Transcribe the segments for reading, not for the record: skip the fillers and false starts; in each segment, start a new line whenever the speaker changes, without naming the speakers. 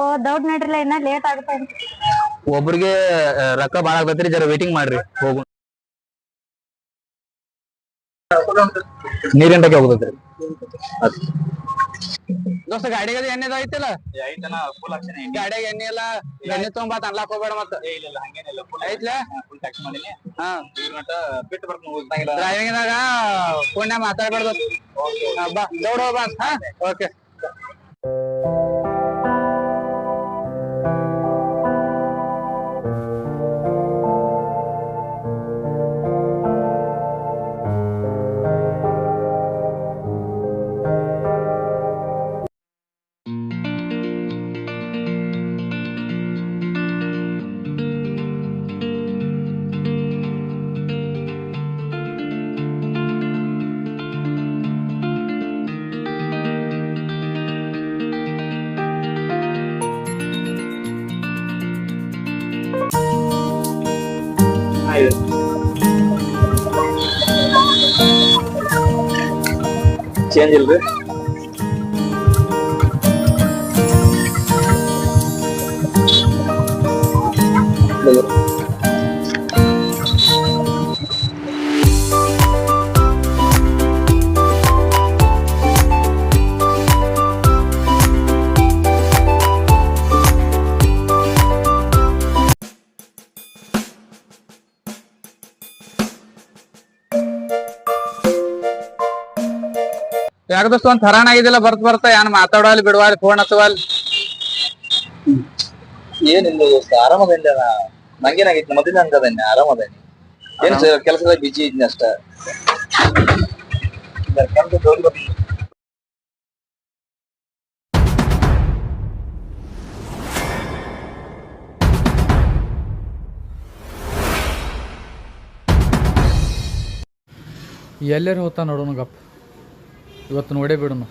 ಓ ದೌಡ್ ನಡ್ರಿಲ್ಲ ಇನ್ನ ಲೇಟ್ ಆಗುತ್ತೆ.
ಒಬ್ರಿಗೆ ರೊಕ್ಕ ಬಾಳ ಆಗ್ತೈತ್ರಿ, ಜರ ವೇಟಿಂಗ್ ಮಾಡ್ರಿ. ಹೋಗು ನೀರಿಂಟಕ್ಕೆ ಹೋಗ್ತೈತ್ರಿ. ದೋಸ್ತ ಗಾಡಿಗದ ಎಣ್ಣೆದ ಐತಿಲ್ಲ ಗಾಡಿಯಾಗ ಎಣ್ಣೆ ಎಲ್ಲ ಎಣ್ಣೆ ತಗೊಂಬ ಅನ್ಲಾಕ್ ಹೋಗ್ಬೇಡ ಮತ್ತ ಐತ್ಲ ಡ್ರೈವಿಂಗ್ದಾಗ ಪುಣ್ಯ ಮಾತಾಡ್ಬಾರ್ದು. ಬಾ ದೌಡ್ ಹೋಗ್ಬಾ. ಓಕೆ ಚೇಂಜ್ ಇಲ್ರಿ. ಯಾಕ ದೋಸ್ತ ಒಂದ್ ಹರಾಣ ಆಗಿದಿಲ್ಲ ಬರ್ತಾ ಏನ್ ಮಾತಾಡವಲ್ಲಿ ಬಿಡುವಲ್ಲಿ ಫೋನ್ ಹಚ್ಚವಲ್.
ಏನಿಲ್ಲ ದೋಸ್ತ, ಆರಾಮದೇನಿ. ನಂಗೇನಾಗೈತಿ ಮೊದಲಿನ ಹಂಗದೇನಿ, ಆರಾಮದೇನಿ. ಏನ್ ಕೆಲಸದಾಗ ಬಿಜಿ ಇದ್ನಿ ಅಷ್ಟ.
ಎಲ್ಲರೂ ಹೋಗ್ತಾ ನೋಡೋಣ ಗಪ್ಪ, ಇವತ್ತು ನೋಡೇ ಬಿಡೋಣ.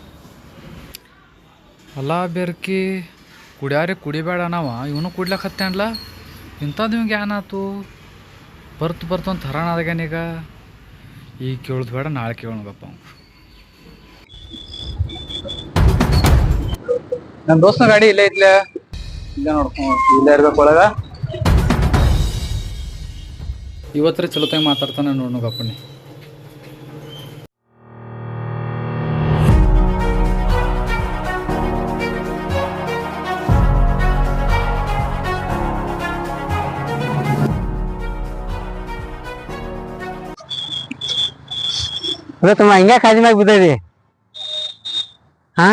ಅಲ್ಲ ಬೆರ್ಕಿ ಕುಡಿಯಾರೆ ಕುಡಿಬೇಡ ನಾವ ಇವನು ಕುಡ್ಲಕ್ಕತ್ತೇನಲ್ಲ, ಇಂಥದ್ದು ಇವಂಗೆ ಏನಾಯ್ತು? ಬರ್ತು ಒಂದು ಥರಾಣ ಆದಾಗನೀಗ. ಈಗ ಕೇಳೋದು ಬೇಡ, ನಾಳೆ ಕೇಳೋಣ ಗಪ್ಪ.
ನನ್ನ ದೋಸ್ತನ ಗಾಡಿ ಇಲ್ಲೇ ಐತ್ಲ, ಇಲ್ಲೇ ನೋಡ್ಕೊಂಡು ಇಲ್ಲೇ ಇರ್ಬೇಕು ಒಳಗ.
ಇವತ್ತರ ಚಲೋತಾಗಿ ಮಾತಾಡ್ತಾನೆ ನೋಡೋಣ ಗಪ್ಪಣ್ಣಿ.
ತಮ್ಮ ಹಿಂಗ ಕಾಜಿ ಮ್ಯಾಗ ಬಿದ್ದೈತಿ. ಹಾ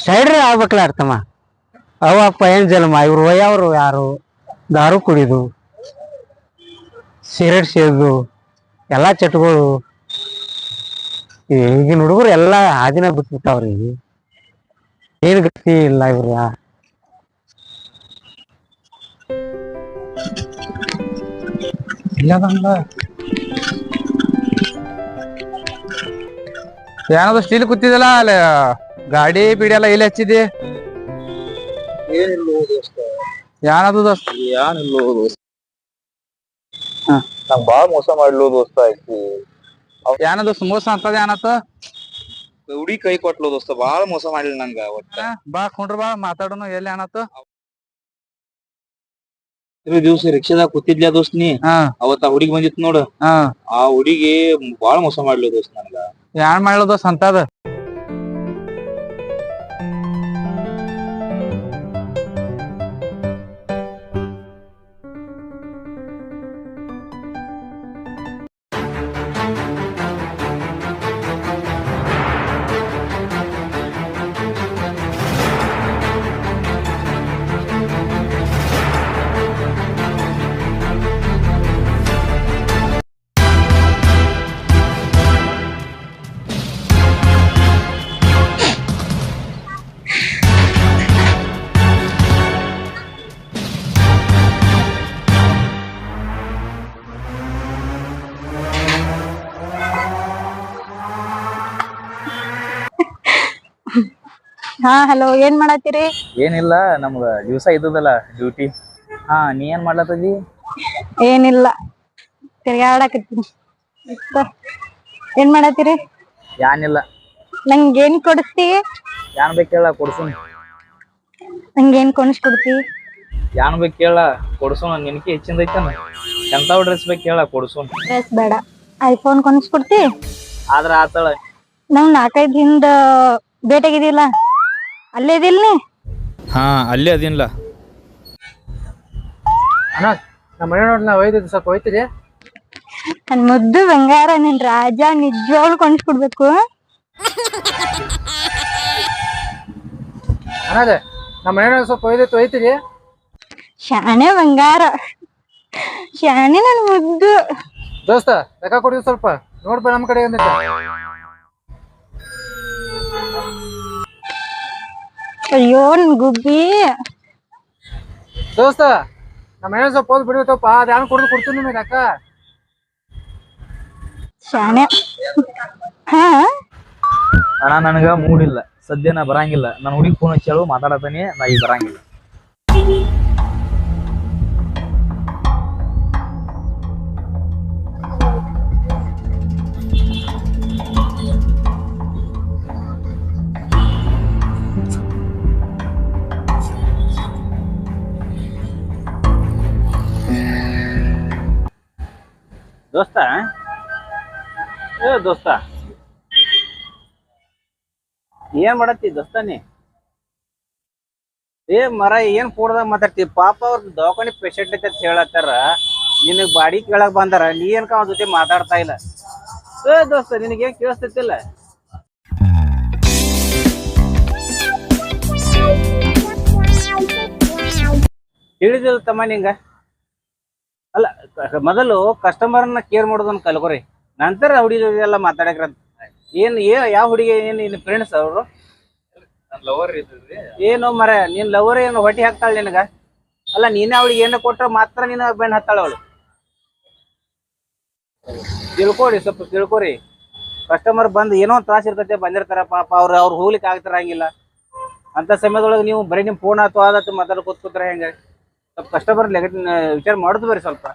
ಸೈಡ್ರಿ ಆಗ್ಬೇಕಲ್ಲ ತಮ್ಮ. ಅವಪ್ಪ ಏನ್ ಜನ್ಮ ಇವ್ರು ಒಯ್ಯವ್ರು ಯಾರು? ದಾರು ಕುಡಿದು, ಸಿಗರೇಟ್ ಸೇದು, ಎಲ್ಲಾ ಚಟಗಳು. ಈಗಿನ ಹುಡುಗರು ಎಲ್ಲಾ ಹಾದಿನ ಬಿಟ್ಬಿಟ್ಟಾವ್ರಿ. ಏನ್ ಗತಿ ಇಲ್ಲ ಇವ್ರ.
ಏನದು ಸ್ಟೀಲ್ ಕೂತಿದಲ್ಲ ಅಲ್ಲ, ಗಾಡಿ ಪೀಡಿ ಎಲ್ಲ ಇಲ್ಲಿ ಹಚ್ಚಿದಿ?
ಏನಿಲ್ಲ ದೋಸ್ತ,
ಏನದು ದೋಸ್ತ?
ಏನಿಲ್ಲ ದೋಸ್ತ, ನಂಗ್ ಬಾಳ ಮೋಸ ಮಾಡ್ಲು ದೋಸ್ತ. ಆಕಿ
ಏನ ದೋಸ್ತ ಮೋಸ ಅಂತದ ಏನತ್ತ?
ಹುಡಿ ಕೈ ಕೊಟ್ಲು ದೋಸ್ತ, ಬಾಳ ಮೋಸ ಮಾಡ್ಲಿ ನಂಗ.
ಬಾ ಕೊಂಡ್ರ ಬಾ ಮಾತಾಡೋನು. ಎಲ್ಲಿ ಏನತ್ತ?
ದಿವ್ಸ ರಿಕ್ಷಾದಾಗ ಕೂತಿದ್ಲ ದೋಸ್ತ್ ನೀ, ಅವತ್ತ ಆ ಹುಡುಗಿ ಬಂದಿತ್ ನೋಡು. ಆ ಹುಡುಗಿ ಬಾಳ ಮೋಸ ಮಾಡ್ಲು ದೋಸ್ತ ನನ್ಗ.
ಯಾನ್ ಮಾಡ್ಲು ದೋಸ್ತ ಅಂತದ?
ಹಾ ಹಲೋ, ಏನ್ ಮಾಡತ್ತೀರಿ?
ಏನಿಲ್ಲ, ನಮ್ಗ ದಿವಸ ಇದ್ದದಲ್ಲ ಡ್ಯೂಟಿ. ನೀ ಏನ್ ಮಾಡ್ಲತ್ತದಿ?
ಏನಿಲ್ಲ, ತಿರ್ಗಾಡಕತ್ತೀನಿ. ಏನ್ ಮಾಡತ್ತೀರಿ?
ಏನಿಲ್ಲ,
ನಂಗೇನ್ ಕೊಡಿಸ್ತಿ?
ಯಾನ್ ಬೇಕು ಹೇಳ ಕೊಡ್ಸೋಣ.
ನಂಗೇನ್ ಕೊಡಿಸ್ಕೊಡ್ತಿ?
ಯಾನ್ ಬೇಕು ಹೇಳ ಕೊಡ್ಸೋಣ. ನಿನಗೆ ಹೆಚ್ಚಿಂದ ಐತನ. ಎಂತಾವ್ ಡ್ರೆಸ್ ಬೇಕು ಹೇಳ ಕೊಡ್ಸೋಣ.
ಡ್ರೆಸ್ ಬೇಡ, ಐಫೋನ್ ಕೊಡಿಸ್ಕೊಡ್ತಿ?
ಆದ್ರ ಆತಳ.
ನಾವ್ 4-5 ಹಿಂದ ಭೇಟಿಯಾಗಿದ್ದಿಲ್ಲ, ಅಲ್ಲೇ ಇದಿಲ್ ನೀ?
ಹಾ ಅಲ್ಲೇ ಅದಿನ್ಲ.
ಅಣ್ಣ ನಮ್ಮ ಮನೆ ನೋಡಿ ನಾವು ಒಯ್ದಿದ್ದು ಸ್ವಲ್ಪ ಹೋಯ್ತಿರಿ.
ನನ್ ಮುದ್ದು ಬಂಗಾರ, ನಿನ್ ರಾಜ, ನಿಜವಾಗ್ಲು ಕೊಡಿಸ್ಕೊಡ್ಬೇಕು.
ಅಣ್ಣಾರೆ ನಮ್ಮ ಮನೆ ಸ್ವಲ್ಪ ಒಯ್ದಿತ್ತು ಹೋಯ್ತಿರಿ.
ಶಾಣೆ ಬಂಗಾರ, ಶಾಣೆ ನನ್ ಮುದ್ದು
ದೋಸ್ತ ಲೆಕ್ಕ ಕೊಡಿ ಸ್ವಲ್ಪ ನೋಡ್ಬ ನಮ್ ಕಡೆ ಅಂದಿಟ್ಟ.
ಅಯ್ಯೋ ನನ್ ಗುಬ್ಬಿ.
ದೋಸ್ತ ನಮ್ಮ ಮನೆ ಸ್ವಲ್ಪ ಹೋದ್ ಬಿಡ್ಬೇಕಪ್ಪ, ಅದ್ ಯಾರು ಕೊಡ್ತೀನಿ ನಿಮಗೆ ಅಕ್ಕ.
ಶಾಣೆ. ಹಾ
ಅಣ್ಣ ನನಗ ಮೂಡಿಲ್ಲ ಸದ್ಯ, ನಾ ಬರಂಗಿಲ್ಲ. ನಾನು ಹುಡುಗಿ ಫೋನ್ ಹಚ್ಚೇಳು ಮಾತಾಡತಾನೆ, ನಾ ಈಗ ಬರಂಗಿಲ್ಲ. ದೋಸ್ತ ದೋಸ್ತ ಏನ್ ಮಾಡತ್ತಿ ದೋಸ್ತ ನೀ? ಮರ ಏನ್ ಕೂಡ್ದಾಗ ಮಾತಾಡ್ತಿ? ಪಾಪ ಅವ್ರ ದವಾಖಾನಿ ಪೇಷಂಟ್ ಐತೆ ಅಂತ ಹೇಳತ್ತಾರ, ನಿನಗ್ ಬಾಡಿ ಕೇಳಕ್ ಬಂದಾರ, ನೀ ಏನ್ಕ ಅವ್ರ ಜೊತೆ ಮಾತಾಡ್ತಾ ಇಲ್ಲ? ದೋಸ್ತ ನಿನಗೇನ್ ಕೇಳಿಸ್ತೈತಿಲ್ಲ? ತಿಳಿದಿಲ್ಲ ತಮ್ಮ ನಿಂಗ. ಅಲ್ಲ ಮೊದಲು ಕಸ್ಟಮರ್ನ ಕೇರ್ ಮಾಡೋದನ್ನ ಕಲ್ಕೊರಿ, ನಂತರ ಹುಡುಗಿ ಎಲ್ಲ ಮಾತಾಡಕ್ರ. ಏನ್ ಯಾವ ಹುಡುಗಿ ಏನ್ ಫ್ರೆಂಡ್ಸ್ ಅವರು? ಏನು ಮರ ನಿನ್ ಲವರ್ ಏನು ಹೊಟ್ಟಿ ಹಾಕ್ತಾಳ ನಿನಗ? ಅಲ್ಲ ನೀನೇ ಅವಳಿಗೆ ಏನ ಕೊಟ್ರ ಮಾತ್ರ ನೀನ ಬೆಣ್ಣ ಹತ್ತಾಳ ಅವಳು. ತಿಳ್ಕೊರಿ, ಸ್ವಲ್ಪ ತಿಳ್ಕೊರಿ. ಕಸ್ಟಮರ್ ಬಂದ್ ಏನೋ ತ್ರಾಸ ಇರ್ತೈತೆ, ಬಂದಿರ್ತಾರ ಪಾಪ, ಅವ್ರು ಹೋಗ್ಲಿಕ್ಕೆ ಆಗ್ತಿರಂಗಿಲ್ಲ. ಅಂತ ಸಮಯದೊಳಗೆ ನೀವು ಬರೀ ನಿಮ್ ಫೋನ್ ಆತು ಆದತ್ತು ಮಾತಾಡ ಕೂತ್ಕೊತಾರ ಹೆಂಗ? ಸ್ವಲ್ಪ ಕಸ್ಟಮರ್ ವಿಚಾರ ಮಾಡುದು ಬರ್ರಿ ಸ್ವಲ್ಪ.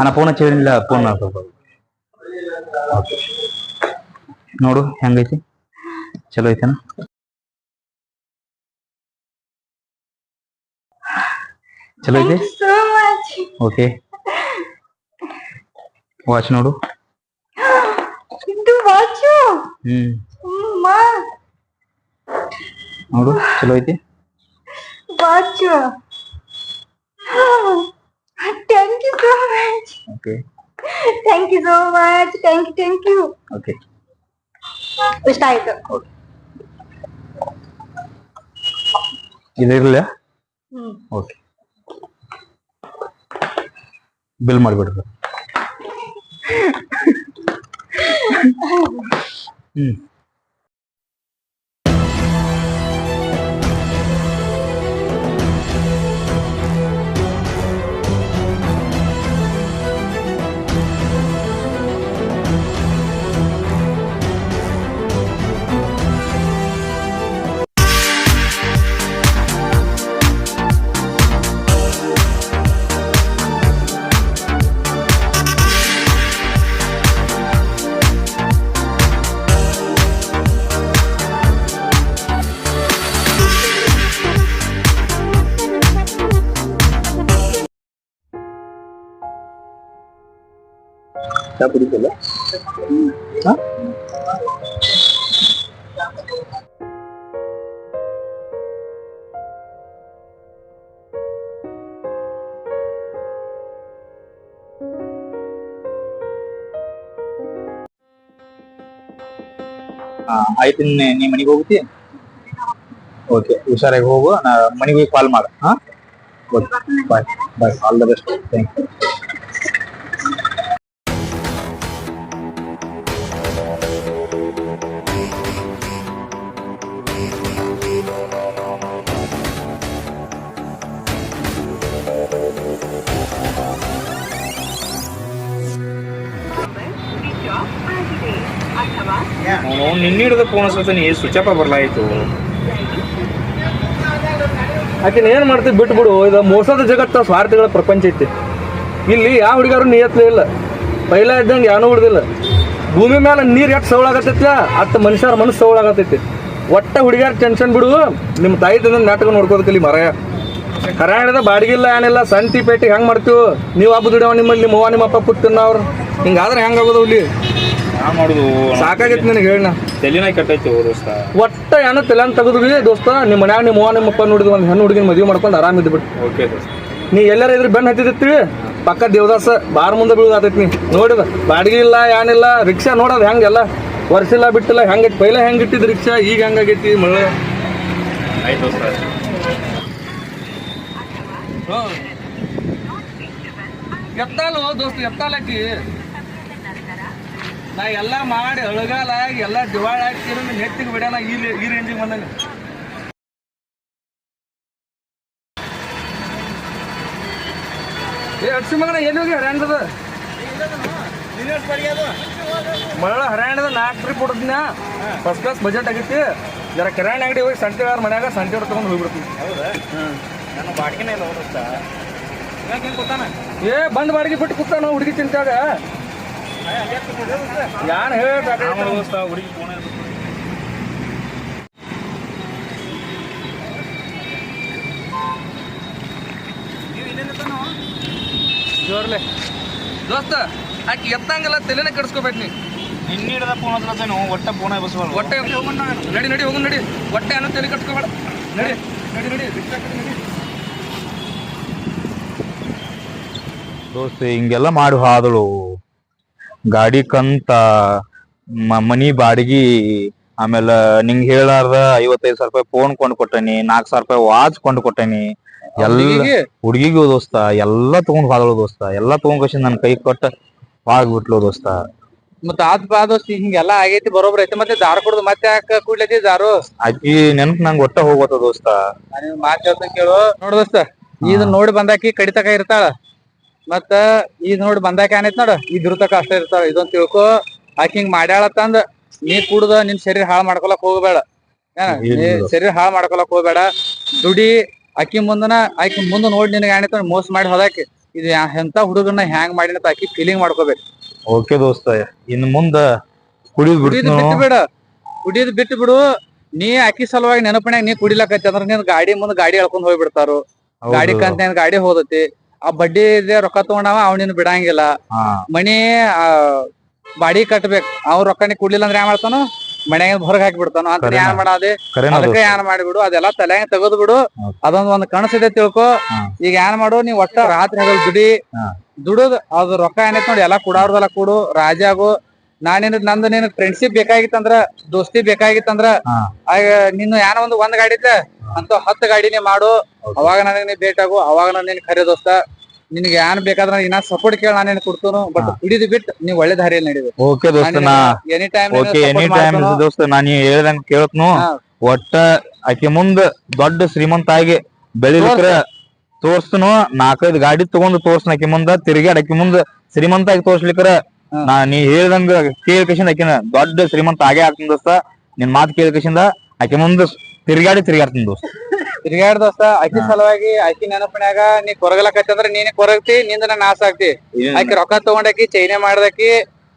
ಅಣ್ಣ ಫೋನ್ ಹಚ್ಚಿಲ್ಲ, ಫೋನ್ ನೋಡು ಹೆಂಗೈತಿ, ಚಲೋ ಐತೆನ? ಚಲೋ ಐತಿ. ಓಕೆ ವಾಚ್ ನೋಡು. ನೋಡು ಚಲೋ ಐತಿ.
Thank you so much.
Okay.
Thank you so much. Thank you.
Okay.
ಇಷ್ಟ ಆಯ್ತು.
ಇದಿರಲ್ಲ? ಓಕೆ, ಬಿಲ್ ಮಾಡಿಬಿಡ್ರಿ. ಚಾ ಕುಡಿತಲ್ಲ? ಆಯ್ತು, ನೀ ಮನೆಗೆ ಹೋಗ್ತಿ? ಓಕೆ, ಹುಷಾರಾಗಿ ಹೋಗು. ನಾ ಮನೆಗೆ ಹೋಗಿ ಕಾಲ್ ಮಾಡು. ಹಾ, bye bye, all the best. Thank you.
ನಿನ್ನ ಹಿಡಿದ ಫೋನ್ ಹಚ್ಚತೀನಿ ಸ್ವಿಚ್ ಆಫ್ ಬರ್ಲಾಯ್ತು.
ಆಕಿನ ಏನ್ ಮಾಡ್ತೀವಿ ಬಿಟ್ಟು ಬಿಡು. ಇದು ಮೋಸದ ಜಗತ್ತ, ಸ್ವಾರ್ಥಗಳ ಪ್ರಪಂಚ ಐತಿ. ಇಲ್ಲಿ ಯಾವ ಹುಡುಗಾರು ನಿಯತ್ಲೇ ಇಲ್ಲ. ಪೈಲ ಇದ್ದಂಗೆ ಯಾನೂ ಉಳ್ದಿಲ್ಲ. ಭೂಮಿ ಮೇಲೆ ನೀರ್ ಎಷ್ಟು ಸವಳಾಗತ್ತೈತಿ ಅತ್ತ ಮನುಷ್ಯರ ಮನಸ್ಸು ಸವಳಾಗತ್ತೈತಿ. ಒಟ್ಟ ಹುಡುಗ್ಯಾರ ಟೆನ್ಷನ್ ಬಿಡು. ನಿಮ್ಮ ತಾಯಿ ತಂದ ನಾಟಕ ನೋಡ್ಕೋದಕ್ಕಲ್ಲಿ ಮರಯ ಕರಾಯಣದ ಬಾಡಿಗಿಲ್ಲ ಏನಿಲ್ಲ. ಸಂತಿ ಪೇಟೆ ಹೆಂಗ್ ಮಾಡ್ತೀವಿ ನೀವು ಹಬ್ಬ ದುಡಿಯವ ನಿಮ್ಮಲ್ಲಿ ನಿಮ್ಮ ಅವ್ವ ನಿಮ್ಮ ಅಪ್ಪ ಕೂತಿನ ಅವ್ರು ಹಿಂಗಾದ್ರೆ ಹೆಂಗಾಗೋದು ಇಲ್ಲಿ
ಮಾಡುದು
ಸಾಕಾಗೈತಿ ನಿನಗೆ ಹೇಳ.
ತಲೆನ ಕೆಟ್ಟೈತಿ ದೋಸ್ತ.
ಒಟ್ಟ ಏನೋ ತಲೆನ ತೆಗೆದ್ವಿ ದೋಸ್ತ. ನಿಮ್ಮ ಮನ್ಯಾಗ ನಿಮ್ಮ ಅವ್ವ ನಿಮ್ಮ ಅಪ್ಪ ನೋಡಿದ್ ಒಂದು ಹೆಣ್ಣು ಹುಡುಗಿನ ಮದುವೆ ಮಾಡ್ಕೊಂಡು ಆರಾಮ ಇದ್ಬಿಟ್ಟು.
ಓಕೆ ದೋಸ್ತ.
ನೀ ಎಲ್ಲಾರ ಇದ್ರ ಬೆನ್ ಹತ್ತಿದ್ವಿ ಪಕ್ಕ ದೇವದಾಸ ಬಾರ್ ಮುಂದೆ ಬೀಳೋದೈತಿ. ನೀ ನೋಡಿದ ಬಾಡಿಗೆ ಇಲ್ಲ ಏನಿಲ್ಲ. ರಿಕ್ಷಾ ನೋಡೋದು ಹೆಂಗೆಲ್ಲ ವರ್ಷ ಇಲ್ಲ ಬಿಟ್ಟಿಲ್ಲ. ಹೆಂಗೈತಿ ಪೈಲ ಹೆಂಗ್ ಇಟ್ಟಿದ್ ರಿಕ್ಷಾ, ಈಗ ಹೆಂಗಾಗೈತಿ ಮಳೆ.
ಆಯ್ತು ದೋಸ್ತ.
ಎತ್ತಾಲು ದೋಸ್ತ ಎತ್ತಾಲಕ್ಕಿ ನಾ ಎಲ್ಲ ಮಾಡಿ ಅಳಗಾಲ ಎಲ್ಲ ದಿವಾಳ ಹಾಕಿ ನೆತ್ತಿಗೆ ಬಿಡೋಣ. ಈ ರೇಂಜಿಗೆ ಬಂದಾನೆ. ಅಡ್ಸಿ ಮಗನ ಎಲ್ಲಿ ಹೋಗಿ ಹರ್ಯಾಂಡದ ಮಳ ಹರ್ಯಾಂಡದ 4 ಟ್ರಿಪ್ ಹೊಡೆದ್ನ. ಫಸ್ಟ್ ಕ್ಲಾಸ್ ಬಜೆಟ್ ಆಗೈತಿ. ಜರ ಕಿರಾಣಿ ಅಂಗಡಿ ಹೋಗಿ ಸಂತೆ ಮನ್ಯಾಗ ಸಂತೆ ಹೊಡೆ ತಗೊಂಡು ಹೋಗ್ಬಿಡ್ತೀನಿ.
ನಾನು ಬಾಡಿಗೆನೇ ಇಲ್ಲ ದೋಸ್ತ.
ಏ ಬಂದ್ ಬಾಡಿಗೆ ಬಿಟ್ಟು ಕೂತಾನ ಹುಡುಗಿ ಚಿಂತಾಗ. ಯಾನ್ ಹೇಳ್ಬೇಕು
ದೋಸ್ತ ಹುಡುಗಿ ಫೋನ್
ಜೋರ್ಲೆ ದೋಸ್ತ. ಆಕಿ ಎತ್ತಂಗಲ್ಲ ತಲೆನೇ ಕೆಡಿಸ್ಕೋಬೇಕು ನೀ.
ನಿನ್ನ ಹಿಡಿದ ಫೋನ್ ಹಚ್ಚಲತ್ತೇನು ಒಟ್ಟ ಫೋನ್ ಬಸ್ಬಾರ.
ಹೊಟ್ಟೆ ಹೋಗೋಣ ನಡಿ ಹೋಗೋಣ ನಡಿ. ಹೊಟ್ಟೆ ಅನ್ನೋ ತಲೆ ಕಟ್ಕೋಬೇಡ. ನಡಿ ರಿಕ್ಷಾ ನಡಿ.
ದೋಸ್ತ ಹಿಂಗೆಲ್ಲ ಮಾಡಿ ಹಾದಳು. ಗಾಡಿ ಕಂತ, ಮನಿ ಬಾಡಿಗೆ, ಆಮೇಲೆ ನಿಂಗೆ ಹೇಳಾರ್ದ 55,000 ರೂಪಾಯಿ ಫೋನ್ ಕೊಂಡು ಕೊಟ್ಟನಿ, 4,000 ರೂಪಾಯಿ ವಾಚ್ ಕೊಂಡು ಕೊಟ್ಟನಿ. ಎಲ್ಲ ಹುಡುಗಿಗೂ ದೋಸ್ತ ಎಲ್ಲ ತಗೊಂಡ್ ಹಾದಳು ದೋಸ್ತ. ಎಲ್ಲ ತಗೊಂಡ್ ನನ್ ಕೈ ಕೊಟ್ಟ ಆಗ್ಬಿಟ್ಲು ದೋಸ್ತ.
ಮತ್ತ ದೋಸ್ತಿ ಹಿಂಗೆಲ್ಲಾ ಆಗೈತಿ ಬರೋಬ್ರ ಐತಿ. ಮತ್ತೆ ದಾರು ಕುಡ್ದು ಮತ್ತೆ ಯಾಕೆ ಕುಡ್ಲತಿ ದಾರು?
ಆಕಿ ನೆನಪ್ ನಂಗೆ ಒಟ್ಟ ಹೋಗೋತ ದೋಸ್ತ.
ಮಾತ್ ಹೇಳ್ತಾನ ಕೇಳು ನೋಡ್ ದೋಸ್ತ. ಇದ್ ನೋಡಿ ಬಂದಾಕಿ ಕಡಿತಕ ಇರ್ತಾಳ. ಮತ್ತ ಇದ್ ನೋಡಿ ಬಂದಾಕ ಏನೈತ್ ನೋಡ ಇದ್ರತಕ ಅಷ್ಟ ಇರ್ತಾಳ. ಇದೊಂದ್ ತಿಳ್ಕೊ. ಆಕಿ ಹಿಂಗ್ ಮಾಡ್ಯಾಳತ್ತಂದ ನೀ ಕುಡ್ದ ನಿನ್ ಶರೀರ ಹಾಳು ಮಾಡ್ಕೊಳಕ್ ಹೋಗ್ಬೇಡ. ಶರೀರ ಹಾಳು ಮಾಡ್ಕೊಳಕ್ ಹೋಗ್ಬೇಡ. ದುಡಿ. ಆಕಿ ಮುಂದ ನೋಡಿ ನಿನಗೆ ಏನೈತ ಮೋಸ ಮಾಡಿ ಹೋದಾಕಿ ಇದು ಎಂತ ಹುಡುಗನ್ನ ಹ್ಯಾಂಗ್ ಮಾಡಿನತ್ತ ಆಕಿ ಫೀಲಿಂಗ್ ಮಾಡ್ಕೋಬೇಕು.
ಓಕೆ ದೋಸ್ತ. ಇನ್ ಮುಂದ ಕುಡಿದ್
ಬಿಟ್ಟು ಬಿಡ. ಕುಡಿಯೋದ್ ಬಿಟ್ಟು ಬಿಡು. ನೀ ಆಕಿ ಸಲುವಾಗಿ ನೆನಪನ್ಯಾಗ ನೀ ಕುಡಿಲಕತ್ತಿ ಅಂದ್ರ ನಿನ್ ಗಾಡಿ ಮುಂದ್ ಗಾಡಿ ಎಳ್ಕೊಂಡ್ ಹೋಗ್ಬಿಡ್ತಾರು. ಗಾಡಿ ಕಂತ ಗಾಡಿ ಹೋದತಿ. ಆ ಬಡ್ಡಿ ರೊಕ್ಕ ತಗೊಂಡವ ಅವ್ ನಿನ್ ಬಿಡಂಗಿಲ್ಲ. ಮನಿ ಬಾಡಿ ಕಟ್ಬೇಕು. ಅವ್ರ ರೊಕ್ಕ ನೀ ಕುಡ್ಲಿಲ್ಲ ಅಂದ್ರೆ ಏನ್ ಮಾಡ್ತಾನು ಮನ್ಯಾಗ ಹೊರಗ್ ಹಾಕಿ ಬಿಡ್ತಾನ ಅಂತ ಏನ್ ಮಾಡಾದೆ. ಅದಕ್ಕೆ ಏನ್ ಮಾಡಿಬಿಡು ಅದೆಲ್ಲಾ ತಲೆಯಾಗ ತೆಗೆದು ಬಿಡು. ಅದೊಂದ್ ಕನಸಿದೆ ತಿಳ್ಕೊ. ಈಗ ಏನ್ ಮಾಡು ನೀವ್ ಒಟ್ಟ ರಾತ್ರಿ ಹಗಲ್ ದುಡುದ್ ಅದ್ ರೊಕ್ಕ ಏನೈತ್ ನೋಡಿ ಎಲ್ಲಾ ಕುಡಾರ್ದೆಲ್ಲ ಕೂಡು ರಾಜಾಗು. ನಂದು ನಿನ್ ಫ್ರೆಂಡ್ಶಿಪ್ ಬೇಕಾಗಿತ್ತಂದ್ರ ದೋಸ್ತಿ ಬೇಕಾಗಿತ್ತಂದ್ರ ಆಗ ನೀನು ಏನೋ ಒಂದ್ ಗಾಡಿ ಇದ್ದ ಅಂತ 10 ಗಾಡಿನೇ ಮಾಡು. ಅವಾಗ ನನಗ್ ನೀ ಭೇಟಾಗು. ಅವಾಗ ನಾನು ನಿನ್ ಖರೆ ದೋಸ್ತ. ನಿನ್ಗೆ ಏನ್ ಬೇಕಾದ್ರ ಇನ್ನ ಸಪೋರ್ಟ್ ಕೇಳ ನಾನು ಕೊಡ್ತೇನು. ಬಟ್ ಕುಡಿದು ಬಿಟ್ಟು ನೀವ್ ಒಳ್ಳೆ ದಾರಿಯಲ್ಲಿ ನಡೆದು.
ಓಕೆ ದೋಸ್ತ.
ಎನಿ ಟೈಮ್
ದೋಸ್ತ ನಾನು ಹೇಳ್ದಂಗ ಕೇಳತ್ನು. ಒಟ್ಟ ಆಕಿ ಮುಂದ್ ದೊಡ್ಡ ಶ್ರೀಮಂತ ಆಗಿ ಬೆಳಿಲಿಕ್ರ ತೋರ್ಸ್ತನು. 4-5 ಗಾಡಿ ತಗೊಂಡ್ ತೋರ್ಸ್ನ ಆಕಿ ಮುಂದ ತಿರ್ಗಾಡ್. ಆಕಿ ಮುಂದ್ ಶ್ರೀಮಂತ ಆಗಿ ತೋರ್ಸ್ಲಿಕ್ರ ನೀ ಹೇಳ್ದಂಗ ಕೇಳ್ಕೇಶಿಂದ ಆಕಿನ ದೊಡ್ಡ ಶ್ರೀಮಂತ ಆಗೇ ಆಗ್ತನ ದೋಸ್ತ. ನಿನ್ ಮಾತು ಕೇಳ್ಕೇಶಿಂದ ಆಕಿ ಮುಂದ್ ತಿರ್ಗಾಡ್ತೀನಿ ದೋಸ್ತ.
ತಿರ್ಗಾಡ್ ದೋಸ್ತ. ಆಕಿ ಸಲುವಾಗಿ ಆಕಿ ನೆನಪನ್ಯಾಗ ನೀ ಕೊರಗಲಕತ್ತಿ ಅಂದ್ರ ನೀನೆ ಕೊರಗ್ತಿ. ನಿಂದ ನಾಶ ಆಗ್ತಿ. ಆಕಿ ರೊಕ್ಕ ತಗೊಂಡಾಕಿ ಚೈನೆ ಮಾಡ್ದಾಕಿ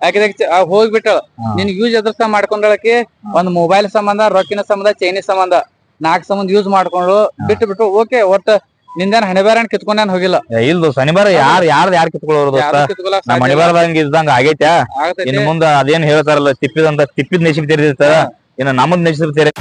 ಆಕಿದಾಗ ಹೋಗ್ಬಿಟ್ಟಳ. ನಿನ್ ಯೂಸ್ ಎದ್ರಸ ಮಾಡ್ಕೊಂಡಳಕಿ. ಒಂದ್ ಮೊಬೈಲ್ ಸಂಬಂಧ, ರೊಕ್ಕಿನ ಸಂಬಂಧ, ಚೈನಿ ಸಂಬಂಧ 4 ಸಂಬಂಧ ಯೂಸ್ ಮಾಡ್ಕೊಂಡ್ರು ಬಿಟ್ಟು ಓಕೆ. ಒಟ್ಟ ನಿಂದೇನ್ ಹಣೆಬಾರ ಕಿತ್ಕೊಂಡೇನ್ ಹೋಗಿಲ್ಲ.
ಇಲ್ಲ ದೋಸ್ತ. ಹಣಿಬಾರ ಯಾರು ಕಿತ್ಕೊಳ್ಳೋರು ದೋಸ್ತ. ನಮ್ಮ ಹಣಿಬಾರದಂಗ ಇದ್ದಂಗ ಆಗೈತ್ಯಾ. ಇನ್ ಮುಂದ ಅದೇನ್ ಹೇಳ್ತಾರಲ್ಲ ತಿಪ್ಪಿದ್ ನೆಸಿಬ್ ತೆರೆದಿರ್ತಾರ. ಇನ್ನ ನಮ್ಮದ್ ನೆಸಿಬ್ ತೆರೆ